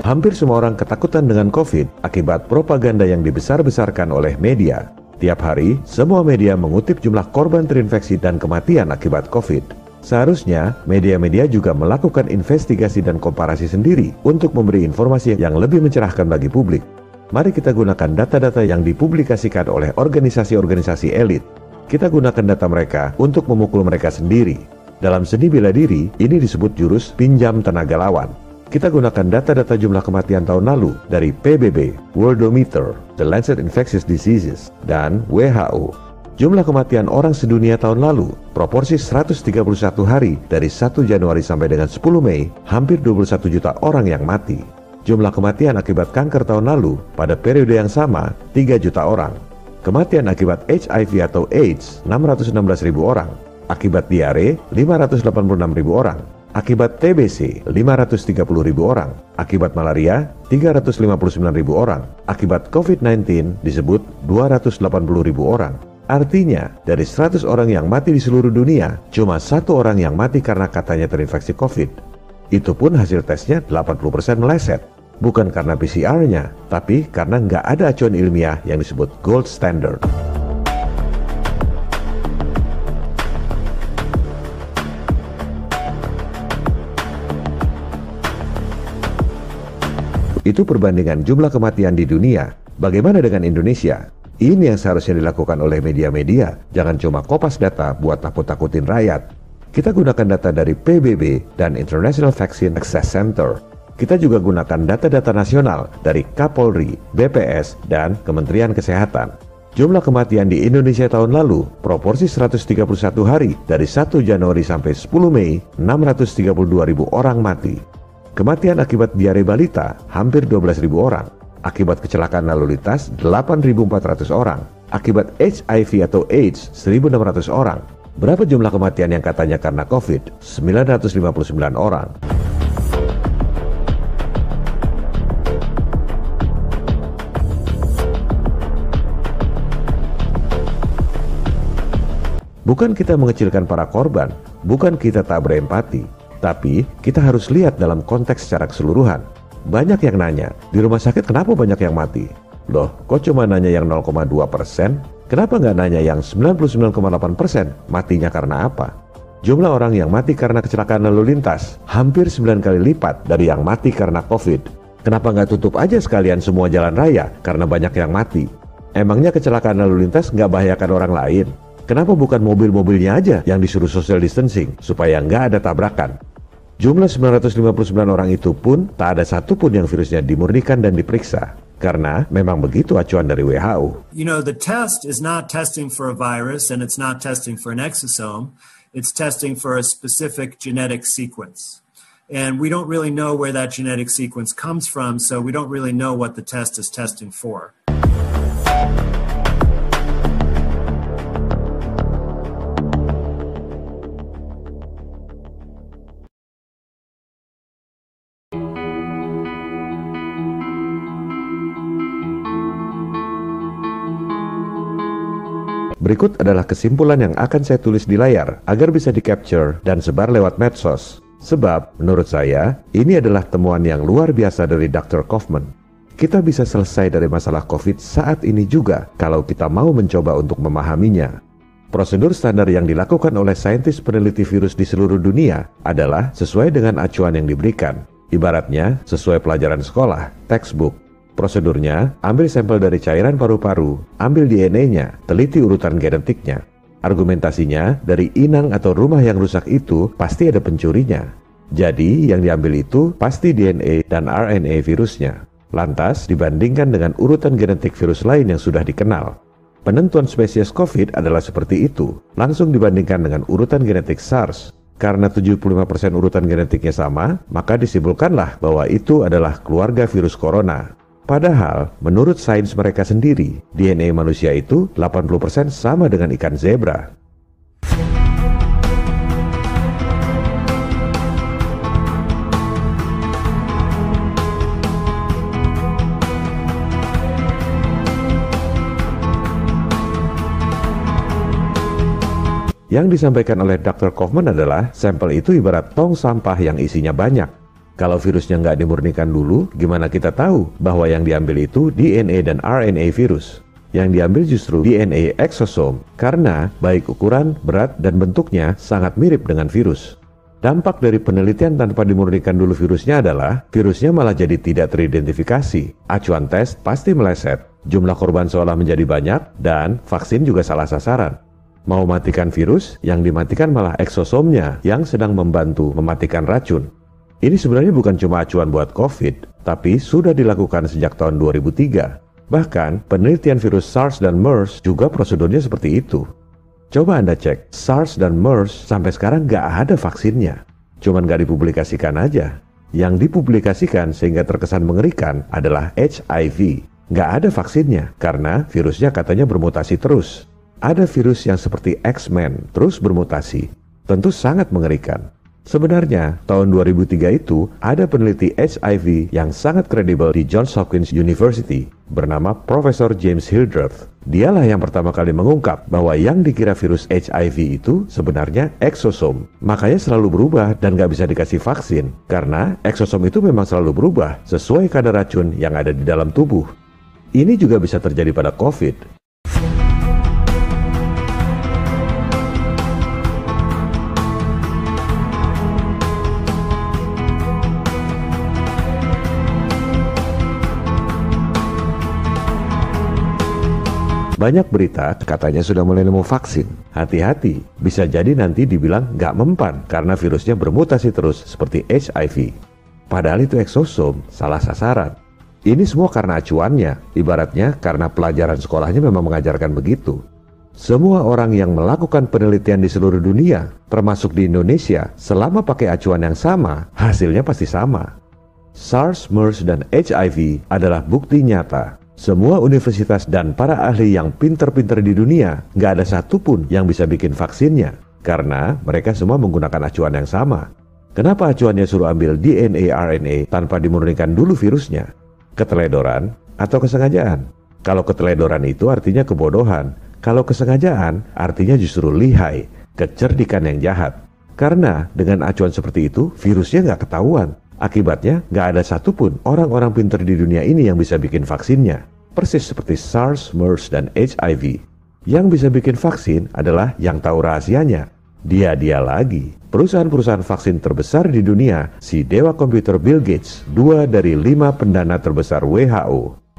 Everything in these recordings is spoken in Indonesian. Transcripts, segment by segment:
Hampir semua orang ketakutan dengan COVID akibat propaganda yang dibesar-besarkan oleh media. Tiap hari, semua media mengutip jumlah korban terinfeksi dan kematian akibat COVID. Seharusnya, media-media juga melakukan investigasi dan komparasi sendiri untuk memberi informasi yang lebih mencerahkan bagi publik. Mari kita gunakan data-data yang dipublikasikan oleh organisasi-organisasi elit. Kita gunakan data mereka untuk memukul mereka sendiri. Dalam seni bela diri, ini disebut jurus pinjam tenaga lawan. Kita gunakan data-data jumlah kematian tahun lalu dari PBB, Worldometer, The Lancet Infectious Diseases, dan WHO. Jumlah kematian orang sedunia tahun lalu, proporsi 131 hari dari 1 Januari sampai dengan 10 Mei, hampir 21 juta orang yang mati. Jumlah kematian akibat kanker tahun lalu, pada periode yang sama, 3 juta orang. Kematian akibat HIV atau AIDS, 616.000 orang. Akibat diare, 586.000 orang. Akibat TBC, 530.000 orang. Akibat malaria, 359.000 orang. Akibat COVID-19 disebut 280.000 orang. Artinya, dari 100 orang yang mati di seluruh dunia, cuma 1 orang yang mati karena katanya terinfeksi COVID. Itu pun hasil tesnya 80% meleset. Bukan karena PCR-nya, tapi karena nggak ada acuan ilmiah yang disebut gold standard. Itu perbandingan jumlah kematian di dunia. Bagaimana dengan Indonesia? Ini yang seharusnya dilakukan oleh media-media. Jangan cuma kopas data buat takut-takutin rakyat. Kita gunakan data dari PBB dan International Vaccine Access Center. Kita juga gunakan data-data nasional dari Kapolri, BPS, dan Kementerian Kesehatan. Jumlah kematian di Indonesia tahun lalu, proporsi 131 hari dari 1 Januari sampai 10 Mei, 632.000 orang mati. Kematian akibat diare balita hampir 12.000 orang. Akibat kecelakaan lalu lintas 8.400 orang. Akibat HIV atau AIDS 1.600 orang. Berapa jumlah kematian yang katanya karena COVID? 959 orang. Bukan kita mengecilkan para korban, bukan kita tak berempati. Tapi, kita harus lihat dalam konteks secara keseluruhan. Banyak yang nanya, di rumah sakit kenapa banyak yang mati? Loh, kok cuma nanya yang 0,2%? Kenapa nggak nanya yang 99,8%? Matinya karena apa? Jumlah orang yang mati karena kecelakaan lalu lintas hampir 9 kali lipat dari yang mati karena COVID. Kenapa nggak tutup aja sekalian semua jalan raya karena banyak yang mati? Emangnya kecelakaan lalu lintas nggak bahayakan orang lain? Kenapa bukan mobil-mobilnya aja yang disuruh social distancing supaya nggak ada tabrakan? Jumlah 959 orang itu pun tak ada satupun yang virusnya dimurnikan dan diperiksa. Karena memang begitu acuan dari WHO. You know, the test is not testing for a virus and it's not testing for an exosome. It's testing for a specific genetic sequence. And we don't really know where that genetic sequence comes from, so we don't really know what the test is testing for. Berikut adalah kesimpulan yang akan saya tulis di layar agar bisa di-capture dan sebar lewat medsos. Sebab, menurut saya, ini adalah temuan yang luar biasa dari Dr. Kaufman. Kita bisa selesai dari masalah COVID saat ini juga kalau kita mau mencoba untuk memahaminya. Prosedur standar yang dilakukan oleh saintis peneliti virus di seluruh dunia adalah sesuai dengan acuan yang diberikan. Ibaratnya, sesuai pelajaran sekolah, textbook. Prosedurnya, ambil sampel dari cairan paru-paru, ambil DNA-nya, teliti urutan genetiknya. Argumentasinya, dari inang atau rumah yang rusak itu pasti ada pencurinya. Jadi, yang diambil itu pasti DNA dan RNA virusnya. Lantas, dibandingkan dengan urutan genetik virus lain yang sudah dikenal. Penentuan spesies COVID adalah seperti itu, langsung dibandingkan dengan urutan genetik SARS. Karena 75% urutan genetiknya sama, maka disimpulkanlah bahwa itu adalah keluarga virus corona. Padahal, menurut sains mereka sendiri, DNA manusia itu 80% sama dengan ikan zebra. Yang disampaikan oleh Dr. Kaufman adalah sampel itu ibarat tong sampah yang isinya banyak. Kalau virusnya nggak dimurnikan dulu, gimana kita tahu bahwa yang diambil itu DNA dan RNA virus? Yang diambil justru DNA eksosom, karena baik ukuran, berat, dan bentuknya sangat mirip dengan virus. Dampak dari penelitian tanpa dimurnikan dulu virusnya adalah, virusnya malah jadi tidak teridentifikasi, acuan tes pasti meleset, jumlah korban seolah menjadi banyak, dan vaksin juga salah sasaran. Mau matikan virus, yang dimatikan malah eksosomnya yang sedang membantu mematikan racun. Ini sebenarnya bukan cuma acuan buat COVID, tapi sudah dilakukan sejak tahun 2003. Bahkan, penelitian virus SARS dan MERS juga prosedurnya seperti itu. Coba Anda cek, SARS dan MERS sampai sekarang nggak ada vaksinnya. Cuman nggak dipublikasikan aja. Yang dipublikasikan sehingga terkesan mengerikan adalah HIV. Nggak ada vaksinnya, karena virusnya katanya bermutasi terus. Ada virus yang seperti X-Men, terus bermutasi. Tentu sangat mengerikan. Sebenarnya, tahun 2003 itu ada peneliti HIV yang sangat kredibel di Johns Hopkins University bernama Profesor James Hildreth. Dialah yang pertama kali mengungkap bahwa yang dikira virus HIV itu sebenarnya eksosom. Makanya selalu berubah dan nggak bisa dikasih vaksin, karena eksosom itu memang selalu berubah sesuai kadar racun yang ada di dalam tubuh. Ini juga bisa terjadi pada COVID. Banyak berita katanya sudah mulai nemu vaksin. Hati-hati, bisa jadi nanti dibilang nggak mempan karena virusnya bermutasi terus seperti HIV. Padahal itu eksosom, salah sasaran. Ini semua karena acuannya, ibaratnya karena pelajaran sekolahnya memang mengajarkan begitu. Semua orang yang melakukan penelitian di seluruh dunia, termasuk di Indonesia, selama pakai acuan yang sama, hasilnya pasti sama. SARS, MERS, dan HIV adalah bukti nyata. Semua universitas dan para ahli yang pinter-pinter di dunia, nggak ada satupun yang bisa bikin vaksinnya. Karena mereka semua menggunakan acuan yang sama. Kenapa acuannya suruh ambil DNA RNA tanpa dimurnikan dulu virusnya? Keteledoran atau kesengajaan? Kalau keteledoran itu artinya kebodohan. Kalau kesengajaan artinya justru lihai, kecerdikan yang jahat. Karena dengan acuan seperti itu, virusnya nggak ketahuan. Akibatnya, nggak ada satupun orang-orang pintar di dunia ini yang bisa bikin vaksinnya. Persis seperti SARS, MERS, dan HIV. Yang bisa bikin vaksin adalah yang tahu rahasianya. Dia lagi. Perusahaan-perusahaan vaksin terbesar di dunia, si dewa komputer Bill Gates, 2 dari 5 pendana terbesar WHO.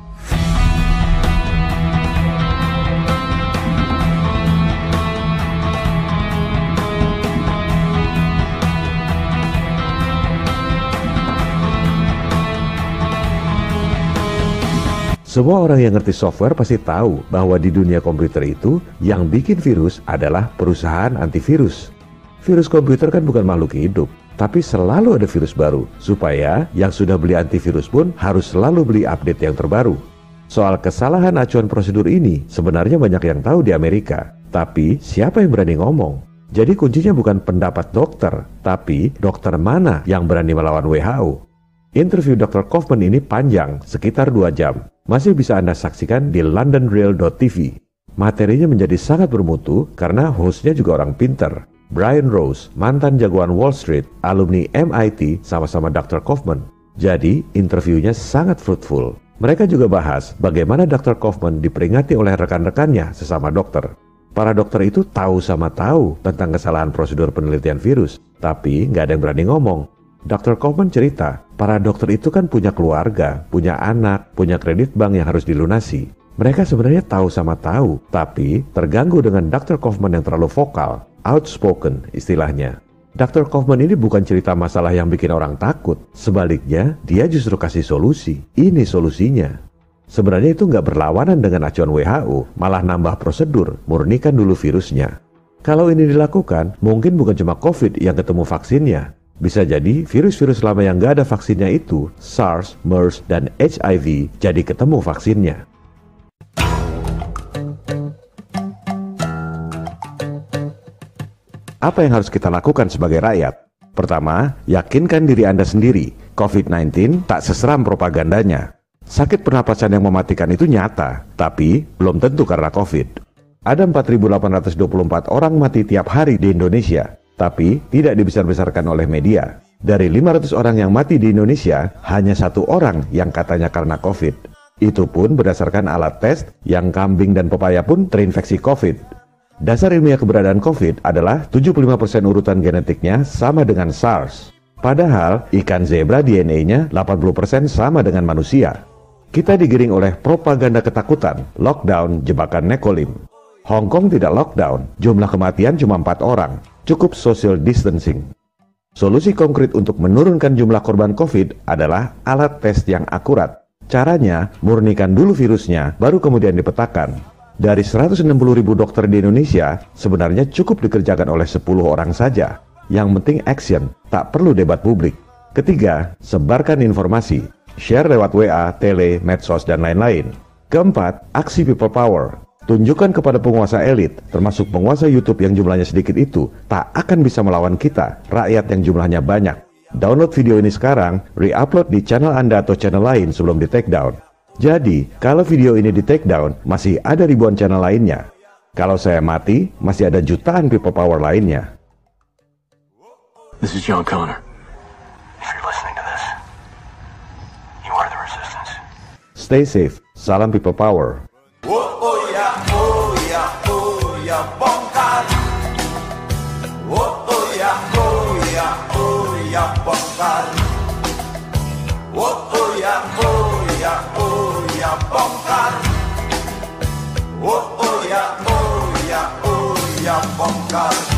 Semua orang yang ngerti software pasti tahu bahwa di dunia komputer itu yang bikin virus adalah perusahaan antivirus. Virus komputer kan bukan makhluk hidup, tapi selalu ada virus baru, supaya yang sudah beli antivirus pun harus selalu beli update yang terbaru. Soal kesalahan acuan prosedur ini sebenarnya banyak yang tahu di Amerika, tapi siapa yang berani ngomong? Jadi kuncinya bukan pendapat dokter, tapi dokter mana yang berani melawan WHO. Interview Dr. Kaufman ini panjang, sekitar 2 jam. Masih bisa Anda saksikan di londonreal.tv. Materinya menjadi sangat bermutu karena hostnya juga orang pinter. Brian Rose, mantan jagoan Wall Street, alumni MIT, sama-sama Dr. Kaufman. Jadi, interviewnya sangat fruitful. Mereka juga bahas bagaimana Dr. Kaufman diperingati oleh rekan-rekannya sesama dokter. Para dokter itu tahu sama tahu tentang kesalahan prosedur penelitian virus, tapi nggak ada yang berani ngomong. Dr. Kaufman cerita, para dokter itu kan punya keluarga, punya anak, punya kredit bank yang harus dilunasi. Mereka sebenarnya tahu sama tahu, tapi terganggu dengan Dr. Kaufman yang terlalu vokal, outspoken istilahnya. Dr. Kaufman ini bukan cerita masalah yang bikin orang takut, sebaliknya dia justru kasih solusi. Ini solusinya. Sebenarnya itu nggak berlawanan dengan acuan WHO, malah nambah prosedur, murnikan dulu virusnya. Kalau ini dilakukan, mungkin bukan cuma COVID yang ketemu vaksinnya. Bisa jadi virus-virus lama yang nggak ada vaksinnya itu, SARS, MERS, dan HIV, jadi ketemu vaksinnya. Apa yang harus kita lakukan sebagai rakyat? Pertama, yakinkan diri Anda sendiri, COVID-19 tak seseram propagandanya. Sakit pernapasan yang mematikan itu nyata, tapi belum tentu karena COVID. Ada 4.824 orang mati tiap hari di Indonesia, tapi tidak dibesar-besarkan oleh media. Dari 500 orang yang mati di Indonesia, hanya 1 orang yang katanya karena COVID. Itu pun berdasarkan alat tes yang kambing dan pepaya pun terinfeksi COVID. Dasar ilmiah keberadaan COVID adalah 75% urutan genetiknya sama dengan SARS. Padahal ikan zebra DNA-nya 80% sama dengan manusia. Kita digiring oleh propaganda ketakutan, lockdown, jebakan Nekolim. Hong Kong tidak lockdown, jumlah kematian cuma 4 orang, cukup social distancing. Solusi konkret untuk menurunkan jumlah korban COVID adalah alat tes yang akurat. Caranya, murnikan dulu virusnya, baru kemudian dipetakan. Dari 160.000 dokter di Indonesia, sebenarnya cukup dikerjakan oleh 10 orang saja. Yang penting action, tak perlu debat publik. Ketiga, sebarkan informasi. Share lewat WA, tele, medsos, dan lain-lain. Keempat, aksi people power. Tunjukkan kepada penguasa elit, termasuk penguasa YouTube yang jumlahnya sedikit itu, tak akan bisa melawan kita, rakyat yang jumlahnya banyak. Download video ini sekarang, re-upload di channel Anda atau channel lain sebelum di take down. Jadi, kalau video ini di take down, masih ada ribuan channel lainnya. Kalau saya mati, masih ada jutaan people power lainnya. This is John Connor. If you're listening to this, you are the resistance. Stay safe. Salam people power. Bongkar. Bongkar. Bongkar.